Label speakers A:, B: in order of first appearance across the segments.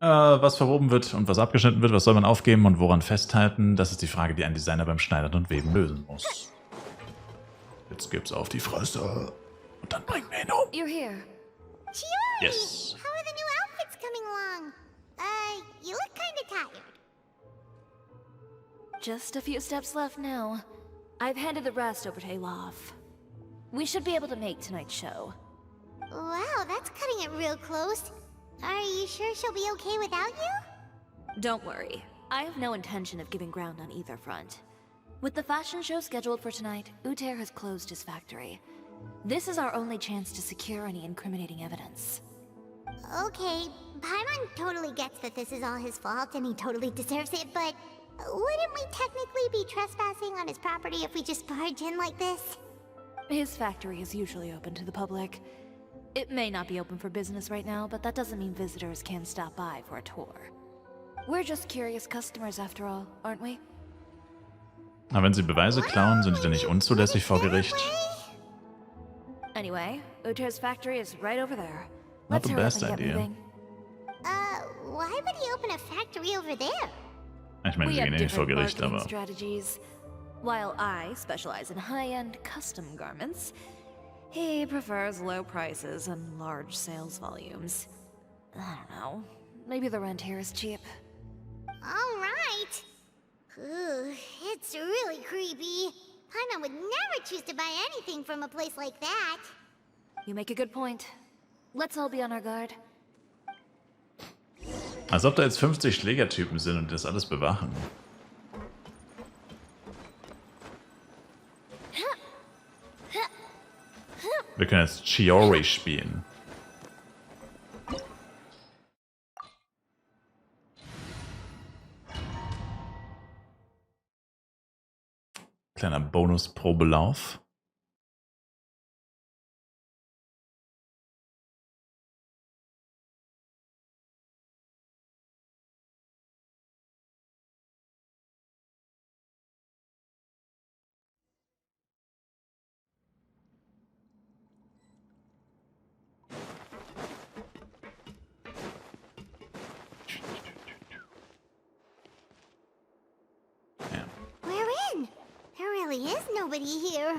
A: Was verwoben wird und was abgeschnitten wird, was soll man aufgeben und woran festhalten, das ist die Frage, die ein Designer beim Schneidern und Weben lösen muss. Jetzt gibt's auf die Fresse und dann bringen wir ihn um.
B: You're here.
C: Chiori!
A: Yes.
C: How are the new outfits coming along? You look kinda tired.
B: Just a few steps left now. I've handed the rest over to Alov. We should be able to make tonight's show.
C: Wow, that's cutting it real close. Are you sure she'll be okay without you?
B: Don't worry. I have no intention of giving ground on either front. With the fashion show scheduled for tonight, Uter has closed his factory. This is our only chance to secure any incriminating evidence.
C: Okay, Paimon totally gets that this is all his fault and he totally deserves it, but wouldn't we technically be trespassing on his property if we just barge in like this?
B: His factory is usually open to the public. It may not be open for business right now, but that doesn't mean visitors can stop by for a tour. We're just curious customers after all, aren't we?
A: Aber wenn sie Beweise klauen, sind die dann nicht unzulässig vor Gericht?
B: Anyway, Uter's factory is right over there.
A: Not
B: Let's
A: the
B: hurry up
A: best
B: and get
A: idea.
B: moving.
C: Why would he open a factory over there?
A: Ich meine,
B: We
A: sie
B: have
A: gehen eh nicht vor
B: different
A: Gericht,
B: marketing
A: aber...
B: strategies. While I specialize in high-end custom garments, he prefers low prices and large sales volumes. I don't know. Maybe the rent here is cheap.
C: Alright. It's really creepy. Paimon would never choose to buy anything from a place like that.
B: You make a good point. Let's all be on our guard.
A: Als ob da jetzt 50 Schlägertypen sind und das alles bewachen. Wir können jetzt Chiori spielen. Kleiner Bonus-Probelauf.
C: Nobody here.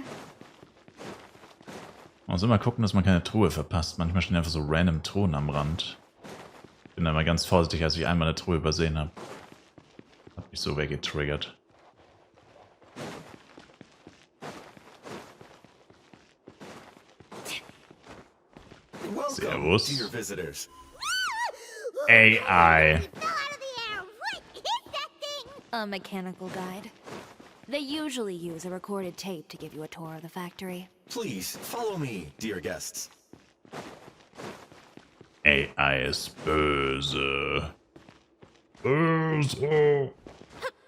A: Man muss immer gucken, dass man keine Truhe verpasst. Manchmal stehen einfach so random Truhen am Rand. Bin da mal ganz vorsichtig, als ich einmal eine Truhe übersehen habe. Hat mich so weggetriggert. Servus. AI.
B: A mechanical guide. They usually use a recorded tape to give you a tour of the factory.
D: Please, follow me, dear guests.
A: AI ist böse. Böse.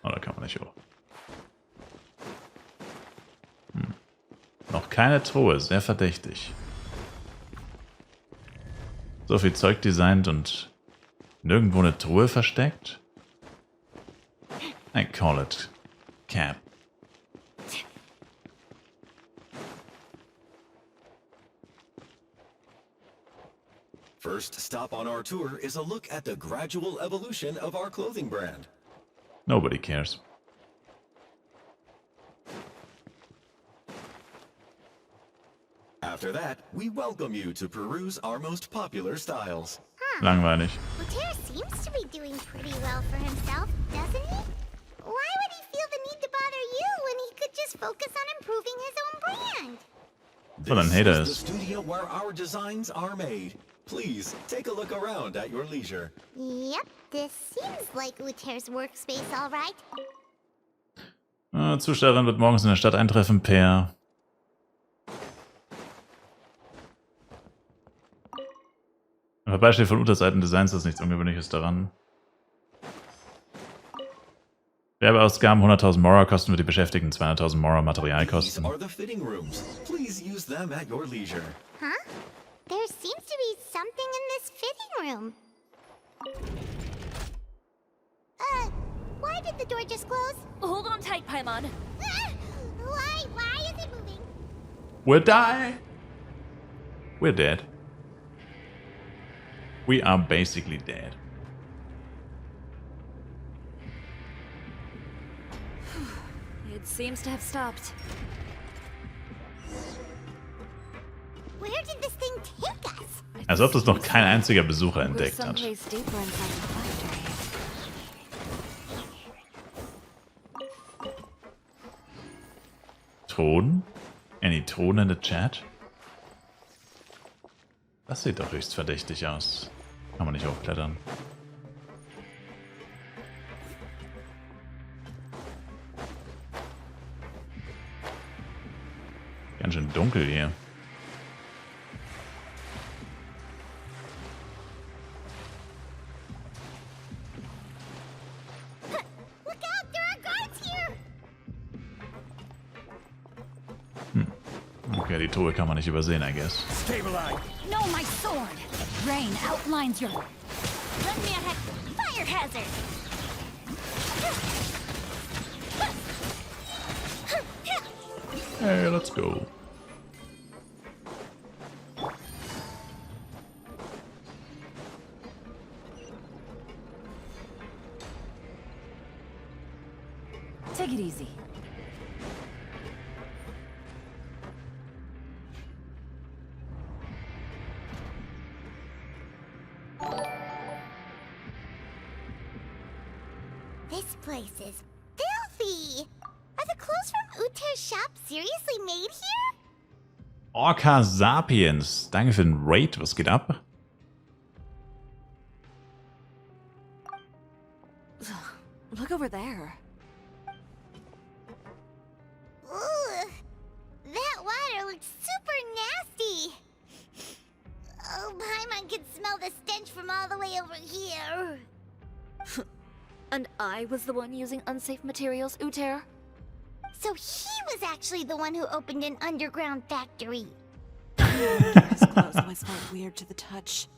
A: Oh, da kann man nicht hoch. Noch keine Truhe, sehr verdächtig. So viel Zeug designt und nirgendwo eine Truhe versteckt? I call it cap.
D: First stop on our tour is a look at the gradual evolution of our clothing brand.
A: Nobody cares.
D: After that, we welcome you to peruse our most popular styles.
A: Langweilig.
C: Uter seems to be doing pretty well for himself, doesn't he? Why would he feel the need to bother you when he could just focus on improving his own brand?
A: What an hater
D: This
A: is.
D: is the studio where our designs are made. Please, take a look around at your leisure.
C: Yep, this seems like Uter's workspace, all right.
A: Zustellerin wird morgens in der Stadt eintreffen per... Im Vorbeistehen von Unterseiten Designs ist nichts Ungewöhnliches daran. Werbeausgaben 100.000 Mora, Kosten für die Beschäftigten 200.000 Mora, Materialkosten.
D: These are the fitting rooms. Please use them at your leisure.
C: Huh? There seems to be something in this fitting room. Why did the door just close?
B: Hold on tight, Paimon.
C: Why is it moving?
A: We'll die. We're dead. We are basically dead.
B: seems to have stopped.
C: Where did this thing take us?
A: Als ob das noch kein einziger Besucher entdeckt hat.
B: Someplace deeper inside the factory.
A: Ton? Any Ton in the chat? Das sieht doch höchst verdächtig aus. Kann man nicht hochklettern. Ganz schön dunkel hier.
C: Look out, there are guards here!
A: Okay, die Truhe kann man nicht übersehen, I guess.
D: Stabilize.
E: No, my sword! Rain outlines your...
C: Let me ahead. Fire hazard!
A: Hey, let's go.
E: Take it easy.
C: This place is filthy! Are the clothes from Uter's shop seriously made here?
A: Orca Sapiens. Danke für den Raid. Was geht ab?
B: Look over there.
C: Ugh, that water looks super nasty. Oh, Paimon can smell the stench from all the way over here.
B: And I was the one using unsafe materials, Uter?
C: So he was actually the one who opened an underground factory.
B: His clothes always felt weird to the touch.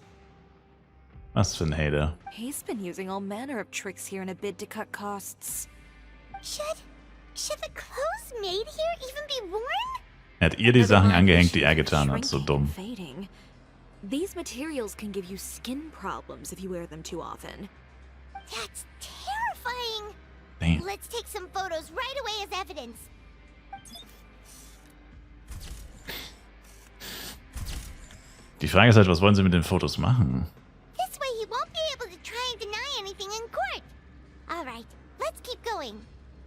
A: Was für ein Hater.
B: He's been using all manner of tricks here in a bid to cut costs.
C: Should the clothes made here even be worn?
A: Er hat ihr die Sachen angehängt, die er getan hat. So dumm.
B: Fading. These materials can give you skin problems if you wear them too often.
C: That's terrifying.
A: Damn.
C: Let's take some photos right away as evidence.
A: Die Frage ist halt, was wollen sie mit den Fotos machen?
C: This way he won't be able to try and deny anything in court. All right, let's keep going.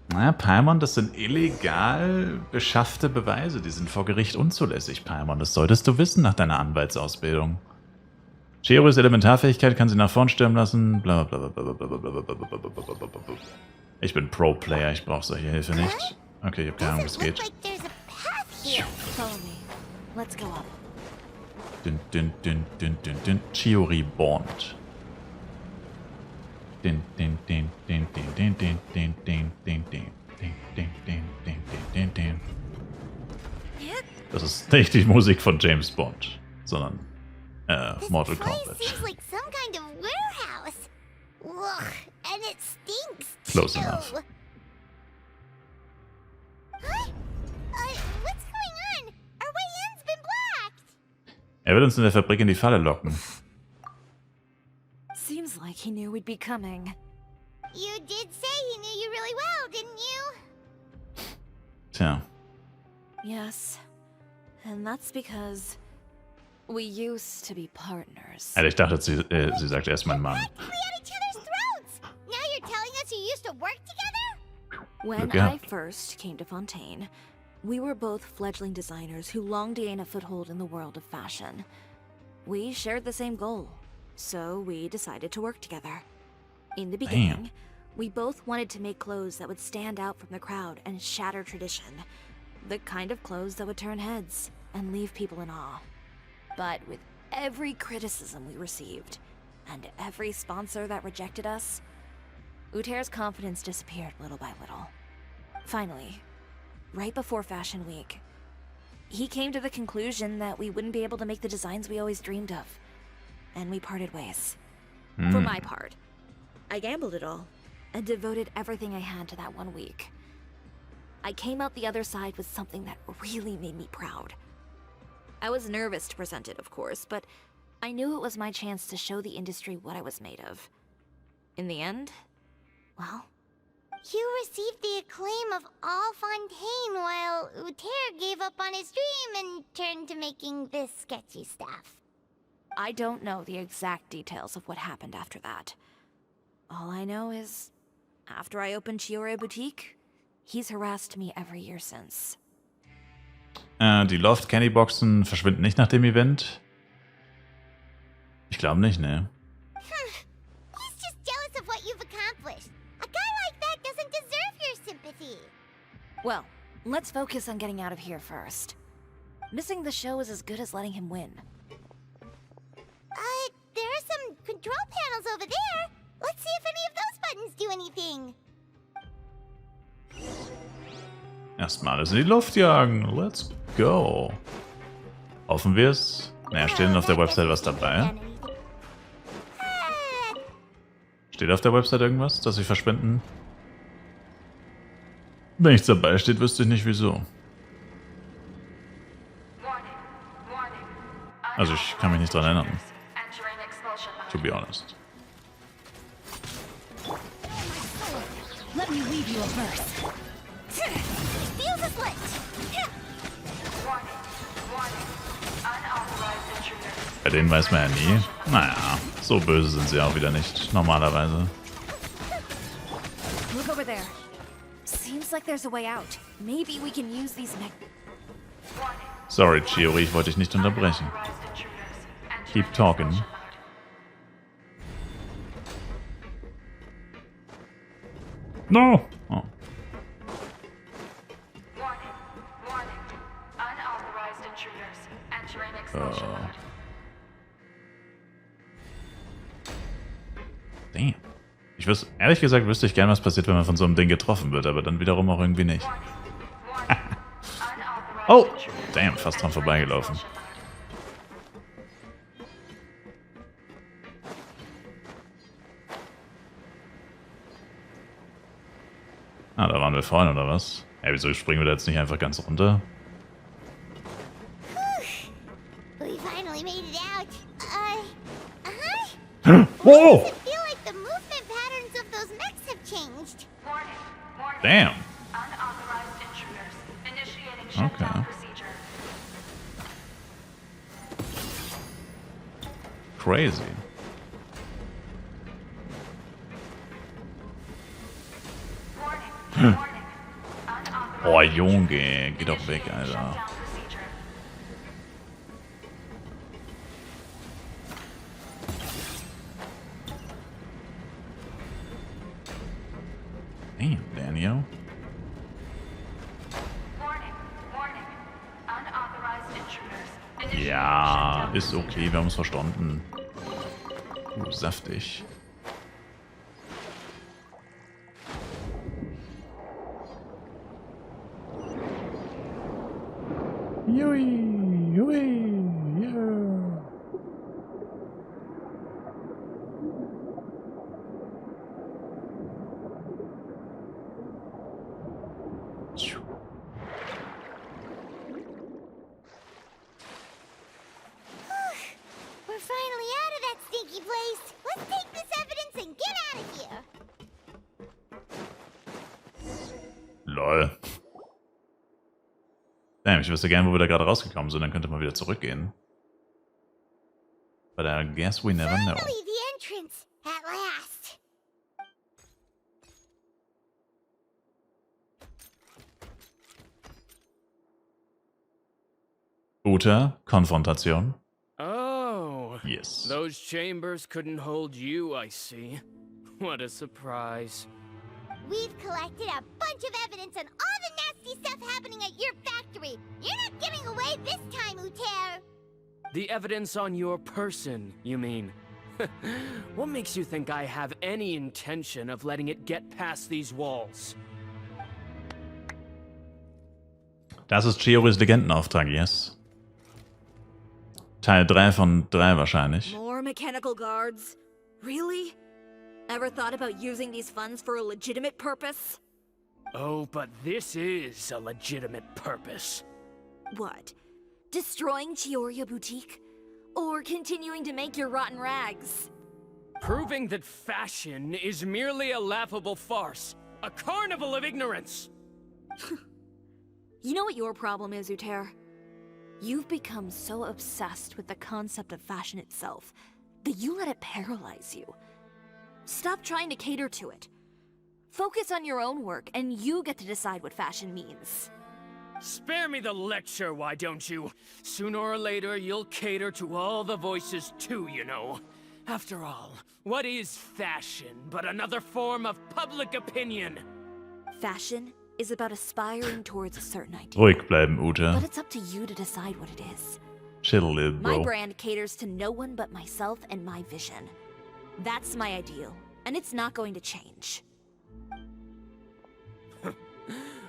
A: Na, Paimon, das sind illegal beschaffte Beweise. Die sind vor Gericht unzulässig, Paimon. Das solltest du wissen nach deiner Anwaltsausbildung. Chioris Elementarfähigkeit kann sie nach vorn stürmen lassen. Bla bla bla bla bla bla bla bla bla bla bla bla. Ich bin Pro-Player, ich brauche solche Hilfe nicht. Okay, ich habe keine Ahnung, was
C: Doesn't look
A: geht.
C: like there's a path here.
B: Follow me. Let's go up.
A: Dün, dün, dün, dün, dün, dün. Chiori Bond. Din, din, din, din, din, din, din, din, din, din, din, din, din, din, din, din, din. Das ist nicht die Musik von James Bond, sondern Mortal
C: This place
A: Kombat.
C: seems like some kind of warehouse. Ugh, and it stinks
A: Close
C: too.
A: enough.
C: Huh? What's going on? Our way in's been blocked.
A: Er will uns in der Fabrik in die Falle locken.
B: Seems like he knew we'd be coming.
C: You did say he knew you really well, didn't you?
A: Tja,
B: Yes. And that's because we used to be partners.
A: also ich dachte, sie sagt, er ist mein Mann.
C: We at each other's throats. Now you're telling us you used to work together?
B: When
A: Look out.
B: I first came to Fontaine, we were both fledgling designers who longed to gain a foothold in the world of fashion. We shared the same goal, so we decided to work together. In the beginning, we both wanted to make clothes that would stand out from the crowd and shatter tradition. The kind of clothes that would turn heads and leave people in awe. But with every criticism we received, and every sponsor that rejected us, Uter's confidence disappeared little by little. Finally, right before Fashion Week, he came to the conclusion that we wouldn't be able to make the designs we always dreamed of, and we parted ways. For my part, I gambled it all, and devoted everything I had to that 1 week. I came out the other side with something that really made me proud. I was nervous to present it, of course, but I knew it was my chance to show the industry what I was made of. In the end, well,
C: You received the acclaim of all Fontaine while Uter gave up on his dream and turned to making this sketchy stuff.
B: I don't know the exact details of what happened after that. All I know is, after I opened Chiori Boutique, he's harassed me every year since.
A: Die Loft Candy Boxen verschwinden nicht nach dem Event? Ich glaube nicht, ne?
C: He's just jealous of what you've accomplished. A guy like that doesn't deserve your sympathy.
B: Well, let's focus on getting out of here first. Missing the show is as good as letting him win.
C: There are some control panels over there. Let's see if any of those buttons do anything.
A: Erstmal alles in die Luft jagen. Let's go. Hoffen wir es. Naja, steht denn auf der Website was dabei? Steht auf der Website irgendwas, dass sie verschwinden? Wenn nichts dabei steht, wüsste ich nicht wieso. Also ich kann mich nicht dran erinnern. To be honest.
E: Let me read you a verse.
C: Feels as lit.
A: Bei denen weiß man ja nie. Naja, so böse sind sie auch wieder nicht, normalerweise.
B: Look over there. Seems like there's a way out. Maybe we can use these
A: Sorry, Chiori, ich wollte dich nicht unterbrechen. Keep talking. No! Oh. Damn. Ehrlich gesagt wüsste ich gern, was passiert, wenn man von so einem Ding getroffen wird, aber dann wiederum auch irgendwie nicht. Oh! Damn, fast dran vorbeigelaufen. Ah, da waren wir vorhin, oder was? Ey, wieso springen wir da jetzt nicht einfach ganz runter?
C: We finally made it out.
A: Whoa!
C: I feel like the movement patterns of those mechs have changed.
A: Damn.
F: Unauthorized intruders. Initiating shutdown
A: Okay.
F: procedure.
A: Crazy.
F: Warning. Warning. Unauthorized
A: Oh, Junge, geh doch weg, Alter.
F: shutdown procedure.
A: Damn, Daniel.
F: Warning. Warning. Unauthorized intruders. Initiating
A: Ja,
F: shutdown
A: ist okay, wir haben es verstanden. Saftig. Jui, jui, yeah.
C: We're finally out of that stinky place. Let's take this evidence and get out of here.
A: Lol. Damn, ich wüsste gern, wo wir da gerade rausgekommen sind, dann könnte man wieder zurückgehen. But I guess we never know.
C: Finally, the entrance. At last.
A: Uta, Konfrontation.
G: Oh,
A: Yes.
G: those chambers couldn't hold you, I see. What a surprise.
C: We've collected a bunch of evidence on all the nasty stuff happening at your factory. You're not getting away this time, Uter.
G: The evidence on your person, you mean? What makes you think I have any intention of letting it get past these walls?
A: Das ist Chioris Legendenauftrag, yes. Teil 3 von 3 wahrscheinlich.
B: More mechanical guards? Really? Ever thought about using these funds for a legitimate purpose?
G: Oh, but this is a legitimate purpose.
B: What? Destroying Chiori Boutique? Or continuing to make your rotten rags?
G: Proving that fashion is merely a laughable farce A carnival of ignorance!
B: You know what your problem is, Uter? You've become so obsessed with the concept of fashion itself that you let it paralyze you. Stop trying to cater to it. Focus on your own work, and you get to decide what fashion means.
G: Spare me the lecture, why don't you? Sooner or later, you'll cater to all the voices too, you know. After all, what is fashion but another form of public opinion?
B: Fashion is about aspiring towards a certain idea.
A: Ruhig bleiben, Uta.
B: But it's up to you to decide what it is.
A: Chill, little
B: My
A: bro.
B: brand caters to no one but myself and my vision. That's my ideal, and it's not going to change.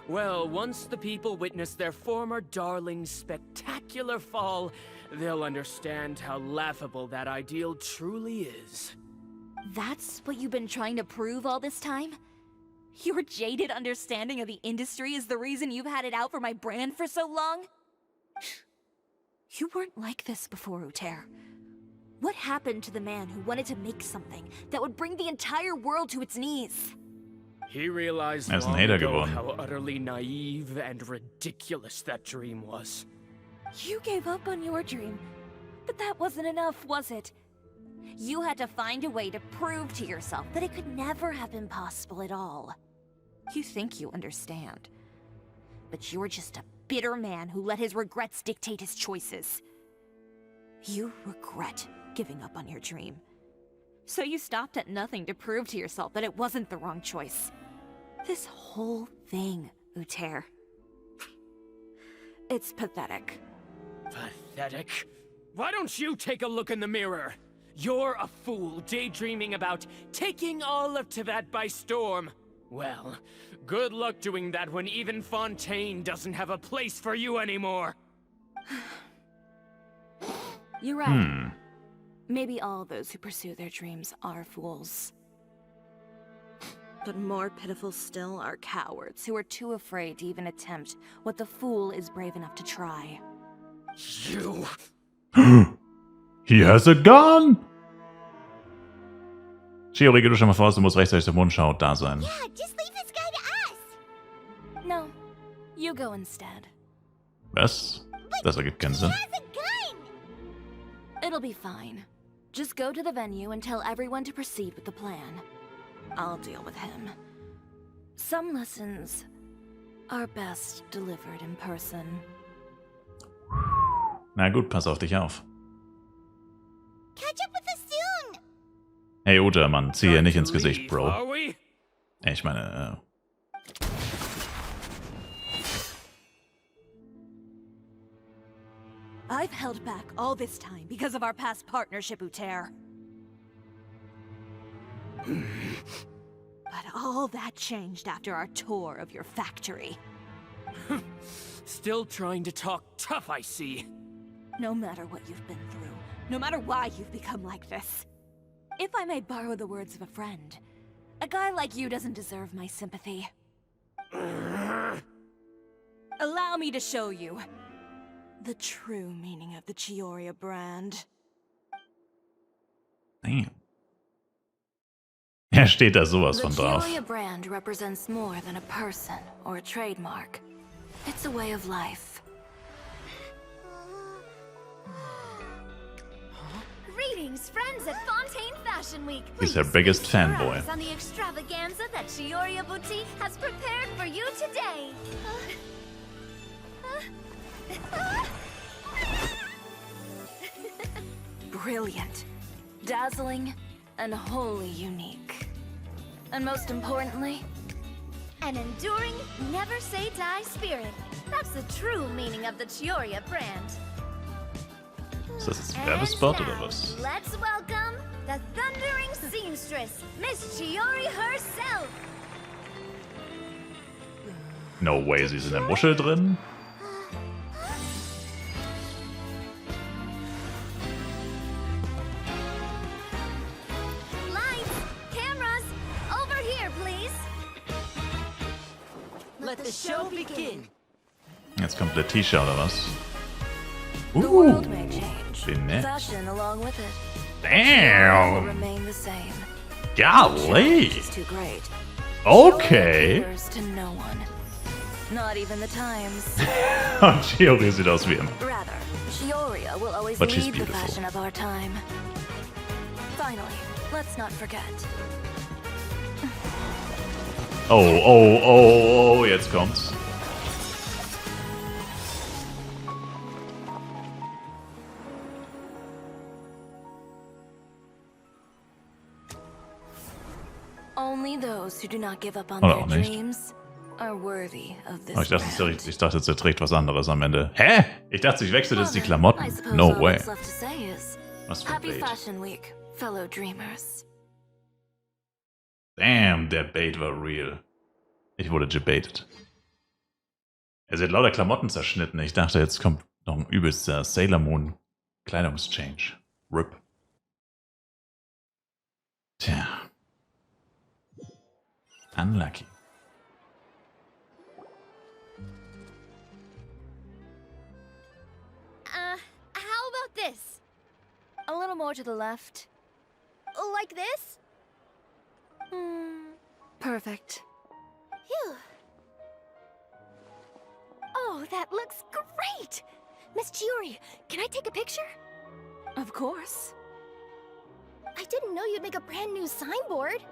G: Well, once the people witness their former darling's spectacular fall, they'll understand how laughable that ideal truly is.
B: That's what you've been trying to prove all this time? Your jaded understanding of the industry is the reason you've had it out for my brand for so long? You weren't like this before, Uter. What happened to the man who wanted to make something that would bring the entire world to its knees?
G: He realized
A: Er ist ein
G: long
A: Hater
G: ago
A: geworden.
G: how utterly naive and ridiculous that dream was.
B: You gave up on your dream, but that wasn't enough, was it? You had to find a way to prove to yourself that it could never have been possible at all. You think you understand, but you're just a bitter man who let his regrets dictate his choices. You regret giving up on your dream. So you stopped at nothing to prove to yourself that it wasn't the wrong choice. This whole thing, Uter. It's pathetic.
G: Pathetic. Why don't you take a look in the mirror? You're a fool daydreaming about taking all of Tibet by storm. Well, good luck doing that when even Fontaine doesn't have a place for you anymore.
B: You're right. Maybe all those who pursue their dreams are fools. But more pitiful still are cowards who are too afraid to even attempt what the fool is brave enough to try.
G: You...
A: He has a gun! Chiori, geh du schon mal voraus, du musst rechtzeitig der Mundschau da sein.
C: Yeah, just leave this guy to us.
B: No, you go instead.
A: Was? Das ergibt keinen Sinn.
C: He has a gun.
B: It'll be fine. Just go to the venue and tell everyone to proceed with the plan. I'll deal with him. Some lessons are best delivered in person.
A: Na gut, pass auf dich auf.
C: Catch up with us soon.
A: Hey Uta, Mann, zieh hier nicht ins
G: Leave,
A: Gesicht, Bro.
G: are we?
A: Ich meine,
B: I've held back all this time because of our past partnership, Uter. But all that changed after our tour of your factory.
G: Still trying to talk tough, I see.
B: No matter what you've been through, no matter why you've become like this. If I may borrow the words of a friend, a guy like you doesn't deserve my sympathy. Allow me to show you the true meaning of the Chiori brand.
A: damn. Er steht da sowas
B: The
A: von drauf.
B: Chiori brand represents more than a person or a trademark. It's a way of life.
E: Greetings, friends at Fontaine Fashion Week.
A: He's her
E: Please
A: biggest
E: feast your
A: fanboy.
E: eyes on the extravaganza that Chioria Boutique has prepared for you today.
B: Brilliant, dazzling, and wholly unique. And most importantly,
E: An enduring, never say die spirit. That's the true meaning of the Chioria brand.
A: Ist das jetzt ein Werbespot
E: And
A: oder
E: now,
A: was?
E: let's welcome the thundering seamstress, Miss Chiori herself.
A: No way, sie ist in der Muschel drin?
E: Lights, cameras, over here, please.
B: let the show begin.
A: Jetzt kommt Letitia oder was?
B: The world may change.
A: wie nett.
B: Fashion along with it. Will
A: Damn!
B: remain the same.
A: Golly!
B: It's too great.
A: Okay.
B: Caters to no one. Not even the times.
A: Und Chiori sieht aus wie immer.
B: Rather, Chioria will always
A: But she's
B: lead the
A: beautiful.
B: fashion of our time. Finally, let's not forget.
A: Oh, jetzt kommt's.
B: Only those who do not give up on
A: Oder
B: their
A: auch nicht.
B: dreams are worthy of this
A: Oh, ich dachte, es ist
B: brand.
A: ich dachte, er trägt was anderes am Ende. Hä? Ich dachte, ich wechsle jetzt die
B: I
A: Klamotten.
B: suppose
A: No
B: all
A: way.
B: that's left to say is,
A: Was für
B: Happy
A: Bait.
B: Fashion Week, fellow dreamers.
A: Damn, der Bait war real. Ich wurde gebaitet. Er sieht lauter Klamotten zerschnitten. Ich dachte, jetzt kommt noch ein übelster Sailor Moon Kleidungschange. RIP. Tja. Unlucky.
E: How about this?
B: A little more to the left.
E: Like this?
B: Perfect.
E: Phew. Oh, that looks great! Miss Chiori, can I take a picture?
B: Of course.
E: I didn't know you'd make a brand new signboard.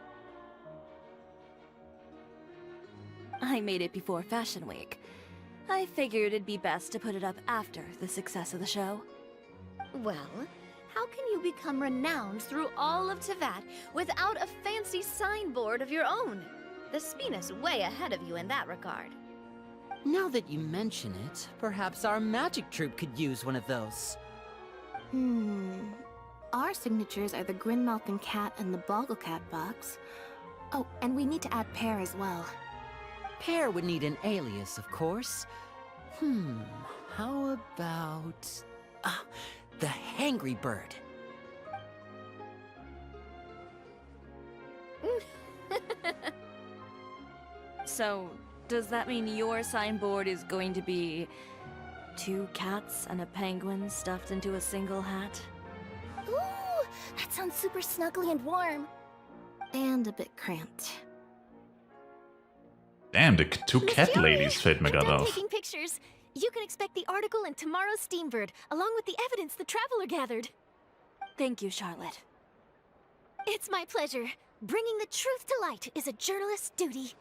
B: I made it before Fashion Week. I figured it'd be best to put it up after the success of the show.
E: Well, how can you become renowned through all of Tevat without a fancy signboard of your own? The Spina's way ahead of you in that regard.
H: Now that you mention it, perhaps our magic troupe could use one of those.
I: Our signatures are the Grinmouth and Cat and the Bogglecat box. Oh, and we need to add Pear as well.
H: Pear would need an alias, of course. How about... the Hangry Bird.
B: So, does that mean your signboard is going to be 2 cats and a penguin stuffed into a single hat?
E: Ooh, that sounds super snuggly and warm.
I: And a bit cramped.
A: Damn, die two Cat Ladies fällt mir
E: I'm
A: gerade
E: done
A: auf.
E: taking pictures. You can expect the article in tomorrow's Steambird, along with the evidence the Traveler gathered.
B: Thank you, Charlotte.
E: It's my pleasure. Bringing the truth to light is a journalist's duty.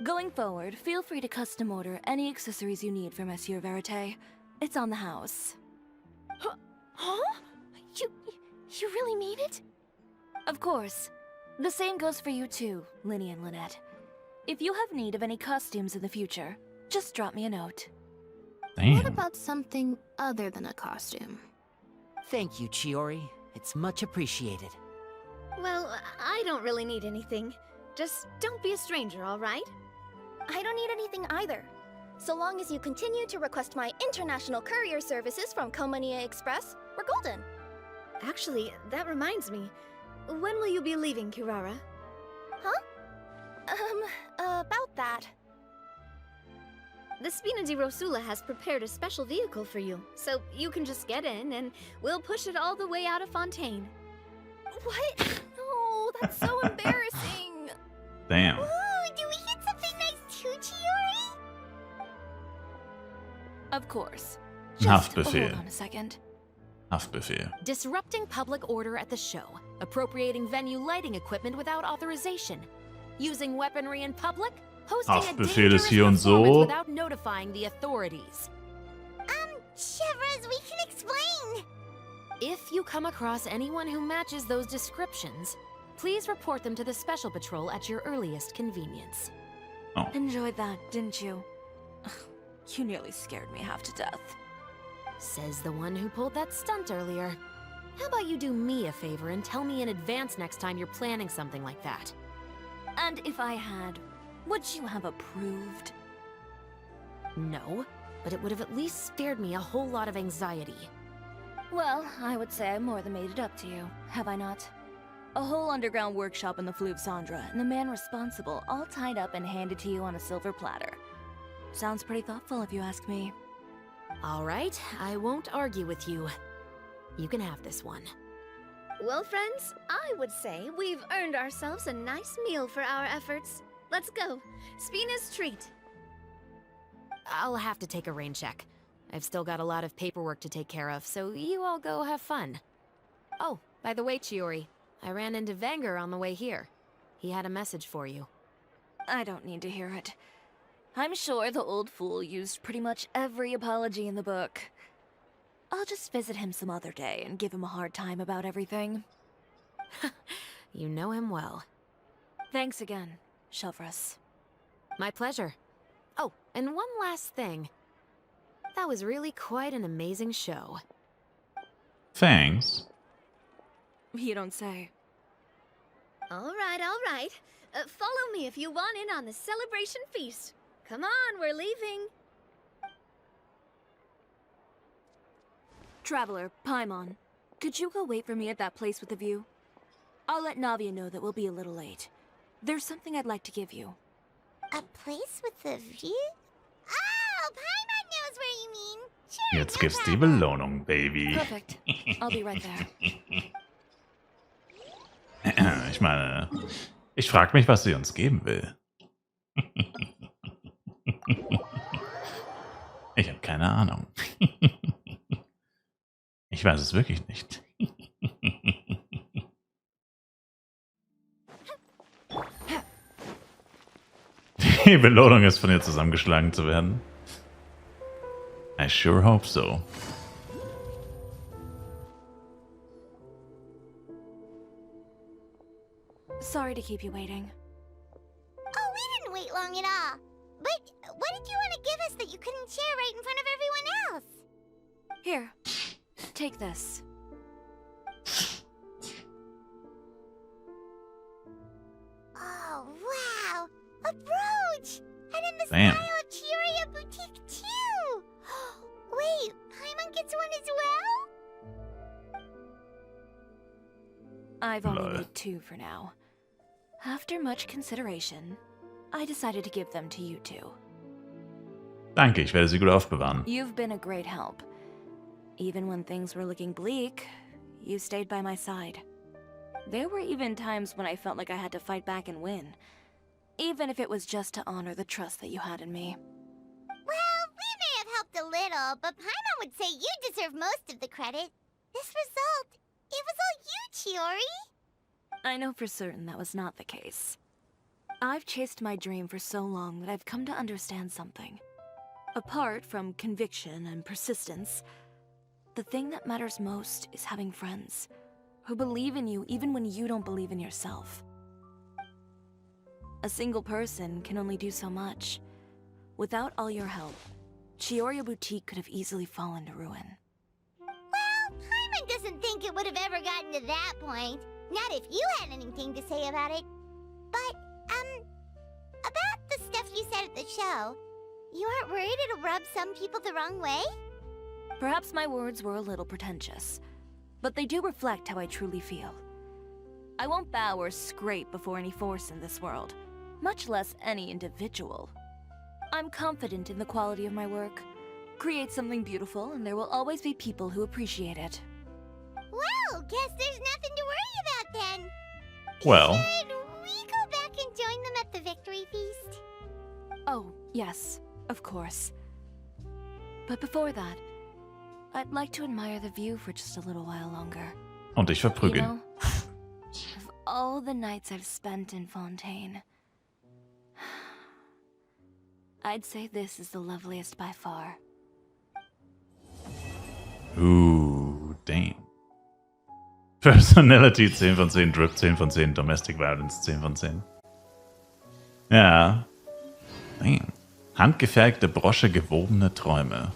B: Going forward, feel free to custom order any accessories you need for Monsieur Verite. It's on the house.
E: Huh? You really mean it?
B: Of course. The same goes for you too, Linny and Lynette. If you have need of any costumes in the future, just drop me a note.
I: What
A: Damn.
I: about something other than a costume?
H: Thank you, Chiori. It's much appreciated.
E: Well, I don't really need anything. Just don't be a stranger, all right? I don't need anything either. So long as you continue to request my international courier services from Komania Express, we're golden. Actually, that reminds me. When will you be leaving, Kirara? Huh? About that. The Spina di Rosula has prepared a special vehicle for you, so you can just get in and we'll push it all the way out of Fontaine. What? No, that's so embarrassing.
A: Damn.
C: Ooh, do we get something nice too, Chiori?
B: Of course.
A: Haftbefehl.
B: Hold on a second.
A: Haftbefehl.
J: Disrupting public order at the show. Appropriating venue lighting equipment without authorization. Using weaponry in public. Hosting a
A: Haftbefehl
J: dangerous
A: ist hier und
J: performance
A: so.
J: without notifying the authorities.
C: Shivers, we can explain.
J: If you come across anyone who matches those descriptions, please report them to the Special Patrol at your earliest convenience.
B: Enjoyed that, didn't you? Ugh, you nearly scared me half to death.
J: Says the one who pulled that stunt earlier. How about you do me a favor and tell me in advance next time you're planning something like that?
B: And if I had, would you have approved?
J: No, but it would have at least spared me a whole lot of anxiety.
B: Well, I would say I more than made it up to you, have I not? A whole underground workshop in the Fleuve Sandra, and the man responsible all tied up and handed to you on a silver platter. Sounds pretty thoughtful if you ask me.
J: All right, I won't argue with you. You can have this one.
E: Well, friends, I would say we've earned ourselves a nice meal for our efforts. Let's go. Spina's treat.
J: I'll have to take a rain check. I've still got a lot of paperwork to take care of, so you all go have fun. Oh, by the way, Chiori, I ran into Wenger on the way here. He had a message for you.
B: I don't need to hear it. I'm sure the old fool used pretty much every apology in the book. I'll just visit him some other day and give him a hard time about everything.
J: You know him well.
B: Thanks again, Shelvrus.
J: My pleasure. Oh, and one last thing. That was really quite an amazing show.
A: Thanks.
B: You don't say.
E: All right, all right. Follow me if you want in on the celebration feast. Come on, we're leaving.
B: Traveler, Paimon, could you go wait for me at that place with the view? I'll let Navia know that we'll be a little late. There's something I'd like to give you.
C: A place with a view? Oh, Paimon knows where you mean. Sure,
A: Jetzt
C: no
A: gibt's die
C: problem.
A: Belohnung, Baby.
B: Perfect. I'll be right there.
A: Ich meine, ich frage mich, was sie uns geben will. Ich habe keine Ahnung. Ich weiß es wirklich nicht. Die Belohnung ist, von ihr zusammengeschlagen zu werden. I sure hope so.
B: Sorry to keep you waiting.
C: Oh, we didn't wait long at all. But what did you want to give us that you couldn't share right in front of everyone else?
B: Here, take this.
C: Oh, wow! A brooch! And in the
A: Damn.
C: style of Chiori boutique, too! Wait, Paimon gets one as well?
B: I've only
A: Lol.
B: made 2 for now. After much consideration, I decided to give them to you two.
A: Danke, ich werde sie gut aufbewahren.
B: You've been a great help. Even when things were looking bleak, you stayed by my side. There were even times when I felt like I had to fight back and win, even if it was just to honor the trust that you had in me.
C: Well, we may have helped a little, but Paimon would say you deserve most of the credit. This result, it was all you, Chiori.
B: I know for certain that was not the case. I've chased my dream for so long that I've come to understand something. Apart from conviction and persistence, the thing that matters most is having friends who believe in you even when you don't believe in yourself. A single person can only do so much. Without all your help, Chiori Boutique could have easily fallen to ruin.
C: Well, Paimon doesn't think it would have ever gotten to that point. Not if you had anything to say about it. But, about the stuff you said at the show, you aren't worried it'll rub some people the wrong way?
B: Perhaps my words were a little pretentious, but they do reflect how I truly feel. I won't bow or scrape before any force in this world, much less any individual. I'm confident in the quality of my work. Create something beautiful, and there will always be people who appreciate it.
C: Well, guess there's nothing to worry about then.
A: Well.
C: Should we go back and join them at the victory feast?
B: Oh, yes, of course. But before that, I'd like to admire the view for just a little while longer.
A: Und ich
B: You
A: verprügeln.
B: know, of all the nights I've spent in Fontaine, I'd say this is the loveliest by far.
A: Ooh, damn. Personality 10 von 10, Drip 10 von 10, Domestic Violence 10 von 10. Ja. Damn. Handgefertigte Brosche, gewobene Träume.